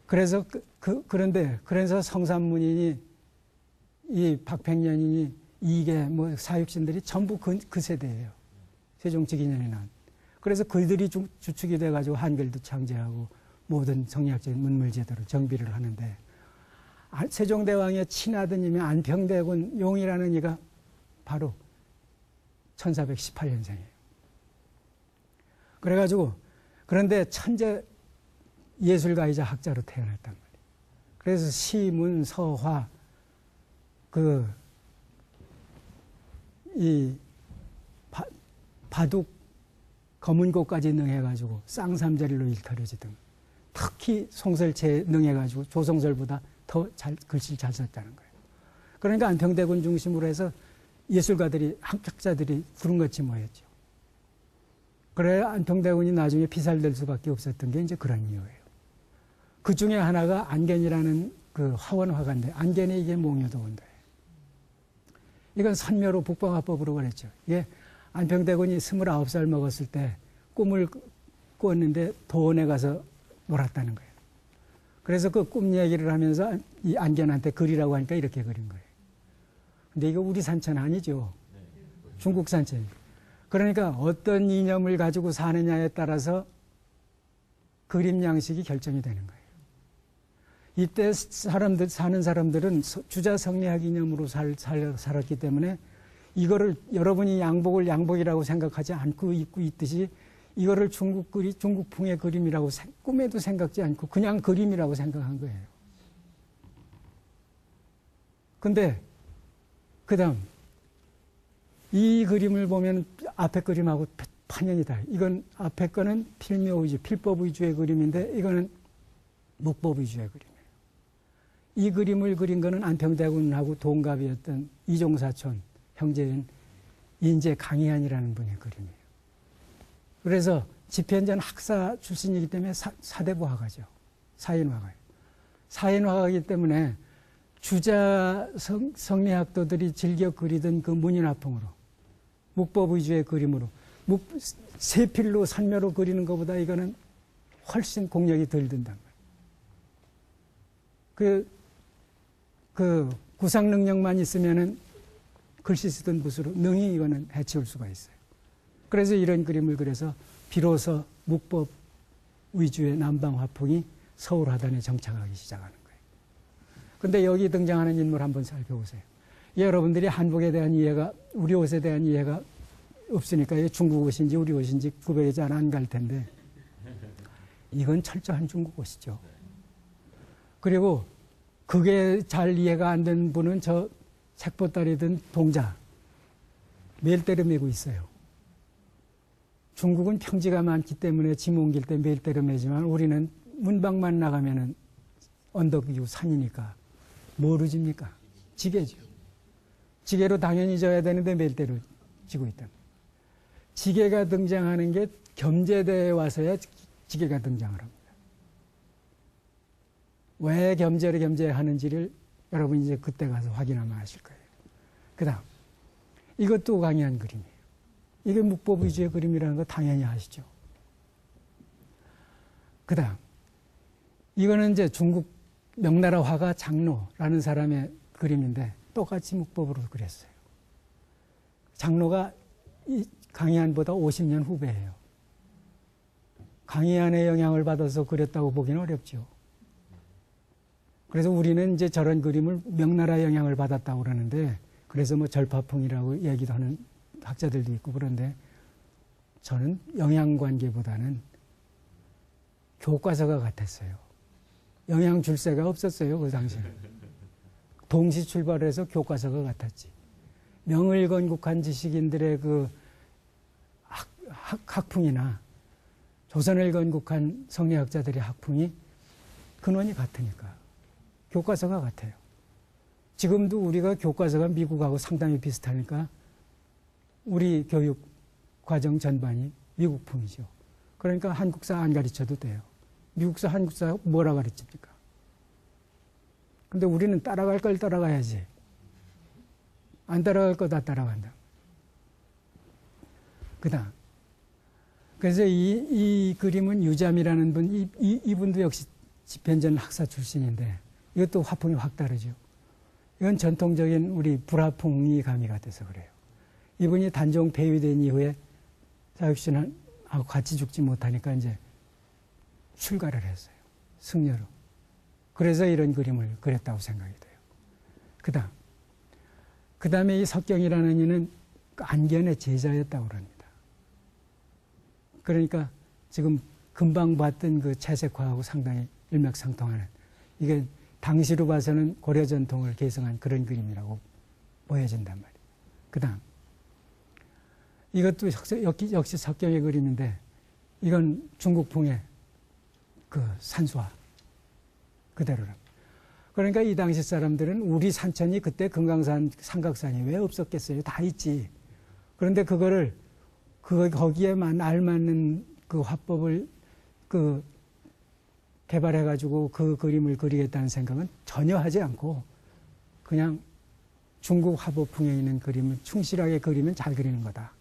그래서 그래서 성산문인이 이 박팽년이니 이계 뭐 사육신들이 전부 그 세대예요. 세종특위년에 난. 그래서 그들이 주축이 돼가지고 한글도 창제하고 모든 성리학적인 문물제도를 정비를 하는데 세종대왕의 친아드님이 안평대군 용이라는 이가 바로 1418년생이에요. 그래가지고 그런데 천재 예술가이자 학자로 태어났단 말이에요. 그래서 시문, 서화, 바둑, 거문고까지 능해가지고 쌍삼자리로 일컬어지등 특히 송설체에 능해가지고 조성설보다 더 글씨를 잘 썼다는 거예요. 그러니까 안평대군 중심으로 해서 예술가들이, 학자들이 구름같이 모였죠. 그래 안평대군이 나중에 피살될 수밖에 없었던 게 이제 그런 이유예요. 그 중에 하나가 안견이라는 그 화원화가인데 안견이 이게 몽유도원도예요. 이건 선묘로 북방화법으로 그랬죠. 이게 안평대군이 29살 먹었을 때 꿈을 꿨는데 도원에 가서 놀았다는 거예요. 그래서 그 꿈 얘기를 하면서 이 안견한테 그리라고 하니까 이렇게 그린 거예요. 근데 이거 우리 산천 아니죠. 중국 산천. 그러니까 어떤 이념을 가지고 사느냐에 따라서 그림 양식이 결정이 되는 거예요. 이때 사는 사람들은 주자 성리학 이념으로 살았기 때문에 이거를 여러분이 양복을 양복이라고 생각하지 않고 입고 있듯이 이거를 중국풍의 그림이라고 꿈에도 생각지 않고 그냥 그림이라고 생각한 거예요. 근데 그다음 이 그림을 보면 앞에 그림하고 판연이다. 이건 앞에 거는 필묘 위주, 필법 위주의 그림인데 이거는 묵법 위주의 그림이에요. 이 그림을 그린 거는 안평대군하고 동갑이었던 이종사촌 형제인 인제 강희안이라는 분의 그림이에요. 그래서 집현전 학사 출신이기 때문에 사대부 화가죠. 사인화가예요. 사인화가이기 때문에 주자 성리학도들이 즐겨 그리던 그 문인화풍으로 묵법 위주의 그림으로 세필로 선묘로 그리는 것보다 이거는 훨씬 공력이 덜 든단 말이에요. 그 구상 능력만 있으면은 글씨 쓰던 붓으로 능히 이거는 해치울 수가 있어요. 그래서 이런 그림을 그려서 비로소 묵법 위주의 남방 화풍이 서울 화단에 정착하기 시작하는 거예요. 근데 여기 등장하는 인물 한번 살펴보세요. 여러분들이 한복에 대한 이해가, 우리 옷에 대한 이해가 없으니까 이게 중국 옷인지 우리 옷인지 구별이 잘 안 갈 텐데 이건 철저한 중국 옷이죠. 그리고 그게 잘 이해가 안 된 분은 저 색보따리든 동자 매일대로 메고 있어요. 중국은 평지가 많기 때문에 짐 옮길 때 매일대로 메지만 우리는 문방만 나가면은 언덕 위고 산이니까 뭐로 집니까? 지게죠. 지게로 당연히 져야 되는데 매일대로 지고 있다. 지게가 등장하는 게 겸제대에 와서야 지게가 등장을 합니다. 왜 겸제를 겸제하는지를 여러분 이제 그때 가서 확인하면 아실 거예요. 그 다음 이것도 강의한 그림이에요. 이게 묵법 위주의 그림이라는 거 당연히 아시죠. 그 다음 이거는 이제 중국 명나라 화가 장로라는 사람의 그림인데 똑같이 묵법으로 그렸어요. 장로가 이 강희안보다 50년 후배예요. 강희안의 영향을 받아서 그렸다고 보기는 어렵죠. 그래서 우리는 이제 저런 그림을 명나라 영향을 받았다고 그러는데 그래서 뭐 절파풍이라고 얘기도 하는 학자들도 있고 그런데 저는 영향관계보다는 교과서가 같았어요. 영향 줄새가 없었어요. 그 당시에는. 동시 출발해서 교과서가 같았지. 명을 건국한 지식인들의 그 학풍이나 조선을 건국한 성리학자들의 학풍이 근원이 같으니까 교과서가 같아요. 지금도 우리가 교과서가 미국하고 상당히 비슷하니까 우리 교육 과정 전반이 미국풍이죠. 그러니까 한국사 안 가르쳐도 돼요. 미국사, 한국사 뭐라 가르칩니까? 근데 우리는 따라갈 걸 따라가야지. 안 따라갈 거 다 따라간다. 그 다음. 그래서 이 그림은 유잠이라는 분, 이분도 역시 집현전 학사 출신인데 이것도 화풍이 확 다르죠. 이건 전통적인 우리 불화풍이 가미가 돼서 그래요. 이분이 단종 폐위된 이후에 사육신하고 같이 죽지 못하니까 이제 출가를 했어요. 승려로. 그래서 이런 그림을 그렸다고 생각이 돼요. 그 다음에 이 석경이라는 이는 안견의 제자였다고 합니다. 그러니까 지금 금방 봤던 그 채색화하고 상당히 일맥상통하는, 이게 당시로 봐서는 고려 전통을 계승한 그런 그림이라고 보여진단 말이에요. 그 다음, 이것도 역시 석경의 그림인데, 이건 중국풍의 그 산수화 그대로랍니다. 그러니까 이 당시 사람들은 우리 산천이 그때 금강산, 삼각산이 왜 없었겠어요? 다 있지. 그런데 그거를 거기에 알맞는 그 화법을 개발해가지고 그 그림을 그리겠다는 생각은 전혀 하지 않고 그냥 중국 화보풍에 있는 그림을 충실하게 그리면 잘 그리는 거다.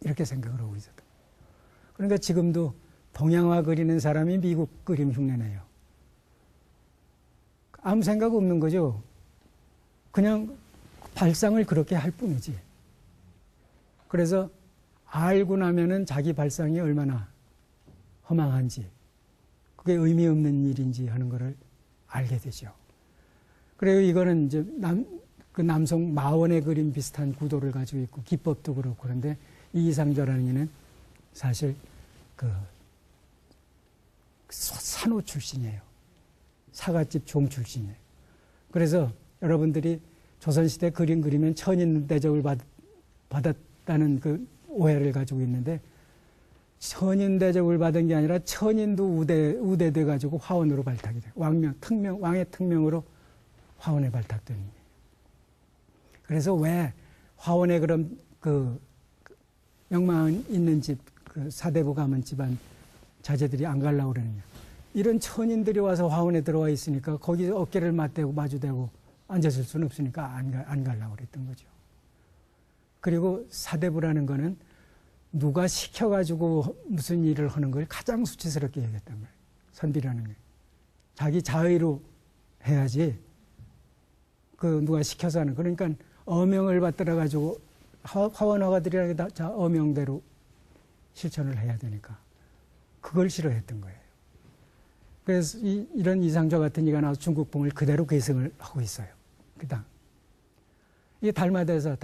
이렇게 생각을 하고 있었다. 그러니까 지금도 동양화 그리는 사람이 미국 그림 흉내내요. 아무 생각 없는 거죠. 그냥 발상을 그렇게 할 뿐이지. 그래서 알고 나면은 자기 발상이 얼마나 허망한지, 그게 의미 없는 일인지 하는 것을 알게 되죠. 그리고 이거는 이제 남성 마원의 그림 비슷한 구도를 가지고 있고 기법도 그렇고, 그런데 이 이상조라는 이는 사실 그 산호 출신이에요. 사갓집 종 출신이에요. 그래서 여러분들이 조선시대 그림 그리면 천인 대접을 받았다는 그 오해를 가지고 있는데, 천인 대접을 받은 게 아니라 천인도 우대돼 가지고 화원으로 발탁이 돼요. 왕의 특명으로 화원에 발탁된 거예요. 그래서 왜 화원에 그럼 그 명망 있는 집, 그 사대부 가문 집안 자제들이 안 가려고 그러느냐. 이런 천인들이 와서 화원에 들어와 있으니까 거기 어깨를 마주대고 앉았을 수는 없으니까 안 가려고 그랬던 거죠. 그리고 사대부라는 거는 누가 시켜가지고 무슨 일을 하는 걸 가장 수치스럽게 여겼단 말이에요. 선비라는 게. 자기 자의로 해야지 그 누가 시켜서 하는. 그러니까 어명을 받들어가지고 화원 허가들이라는 게 다 어명대로 실천을 해야 되니까 그걸 싫어했던 거예요. 그래서 이런 이상조 같은 이가 나와서 중국풍을 그대로 계승을 하고 있어요. 그다음 이게 달마대사,